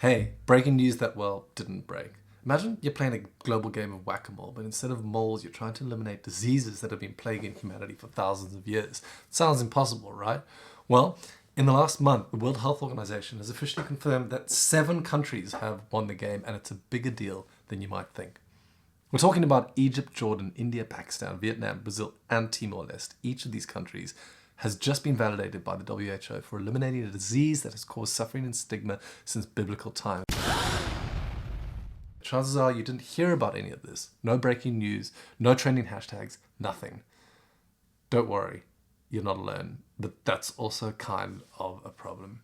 Hey, breaking news that, well, didn't break. Imagine you're playing a global game of whack-a-mole, but instead of moles, you're trying to eliminate diseases that have been plaguing humanity for thousands of years. Sounds impossible, right? Well, in the last month, the World Health Organization has officially confirmed that 7 countries have won the game, and it's a bigger deal than you might think. We're talking about Egypt, Jordan, India, Pakistan, Vietnam, Brazil, and Timor Leste. Each of these countries has just been validated by the WHO for eliminating a disease that has caused suffering and stigma since biblical times. Chances are you didn't hear about any of this. No breaking news, no trending hashtags, nothing. Don't worry, you're not alone, but that's also kind of a problem.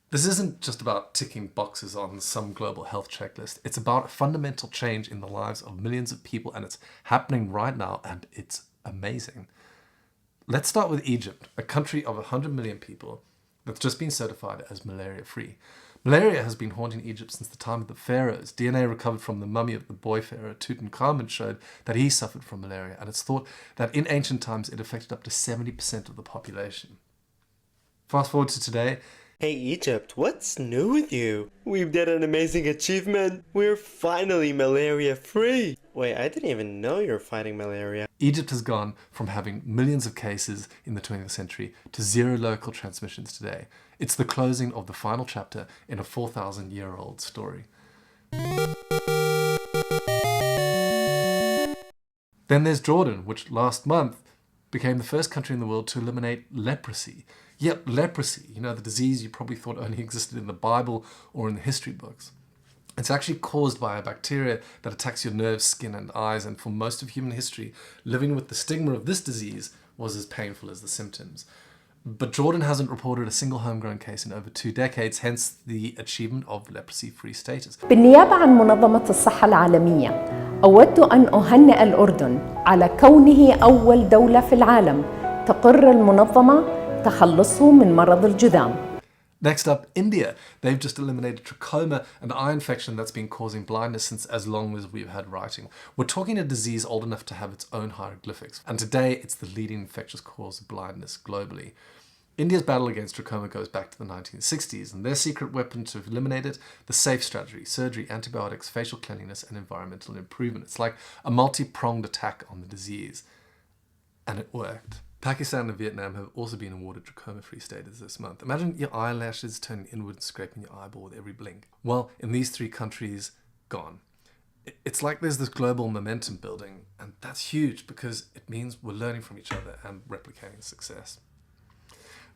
This isn't just about ticking boxes on some global health checklist. It's about a fundamental change in the lives of millions of people, and it's happening right now, and it's amazing. Let's start with Egypt, a country of 100 million people that's just been certified as malaria-free. Malaria has been haunting Egypt since the time of the pharaohs. DNA recovered from the mummy of the boy pharaoh Tutankhamun showed that he suffered from malaria, and it's thought that in ancient times it affected up to 70% of the population. Fast forward to today. Hey Egypt, what's new with you? We've did an amazing achievement. We're finally malaria-free. Wait, I didn't even know you're fighting malaria. Egypt has gone from having millions of cases in the 20th century to 0 local transmissions today. It's the closing of the final chapter in a 4,000-year-old story. Then there's Jordan, which last month became the first country in the world to eliminate leprosy. Yep, leprosy, the disease you probably thought only existed in the Bible or in the history books. It's actually caused by a bacteria that attacks your nerves, skin, and eyes, and for most of human history, living with the stigma of this disease was as painful as the symptoms. But Jordan hasn't reported a single homegrown case in over 2 decades, hence the achievement of leprosy-free status. بالنيابة عن منظمة الصحة العالمية، أود أن أهنئ الأردن على كونه أول دولة في العالم تقر المنظمة تخلصه من مرض الجذام. Next up, India. They've just eliminated trachoma, an eye infection that's been causing blindness since as long as we've had writing. We're talking a disease old enough to have its own hieroglyphics, and today it's the leading infectious cause of blindness globally. India's battle against trachoma goes back to the 1960s, and their secret weapon to eliminate it, the SAFE strategy: surgery, antibiotics, facial cleanliness, and environmental improvement. It's like a multi-pronged attack on the disease. And it worked. Pakistan and Vietnam have also been awarded trachoma-free status this month. Imagine your eyelashes turning inward and scraping your eyeball with every blink. Well, in these 3 countries, gone. It's like there's this global momentum building, and that's huge because it means we're learning from each other and replicating success.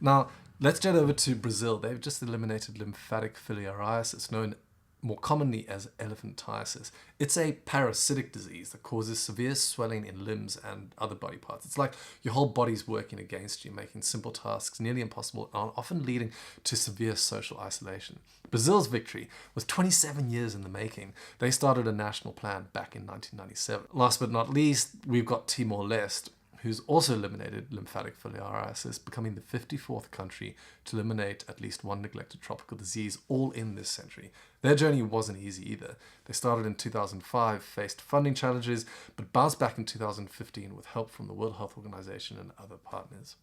Now, let's jet over to Brazil. They've just eliminated lymphatic filariasis, known more commonly as elephantiasis. It's a parasitic disease that causes severe swelling in limbs and other body parts. It's like your whole body's working against you, making simple tasks nearly impossible and often leading to severe social isolation. Brazil's victory was 27 years in the making. They started a national plan back in 1997. Last but not least, we've got Timor Leste, who's also eliminated lymphatic filariasis, becoming the 54th country to eliminate at least one neglected tropical disease, all in this century. Their journey wasn't easy either. They started in 2005, faced funding challenges, but bounced back in 2015 with help from the World Health Organization and other partners.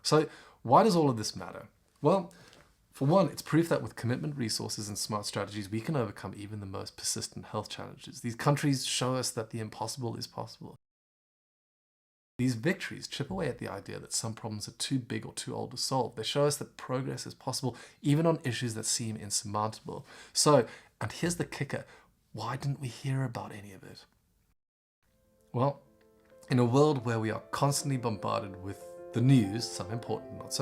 So why does all of this matter? Well, for one, it's proof that with commitment, resources, and smart strategies, we can overcome even the most persistent health challenges. These countries show us that the impossible is possible. These victories chip away at the idea that some problems are too big or too old to solve. They show us that progress is possible even on issues that seem insurmountable. So, and here's the kicker, why didn't we hear about any of it? Well, in a world where we are constantly bombarded with the news, some important, not so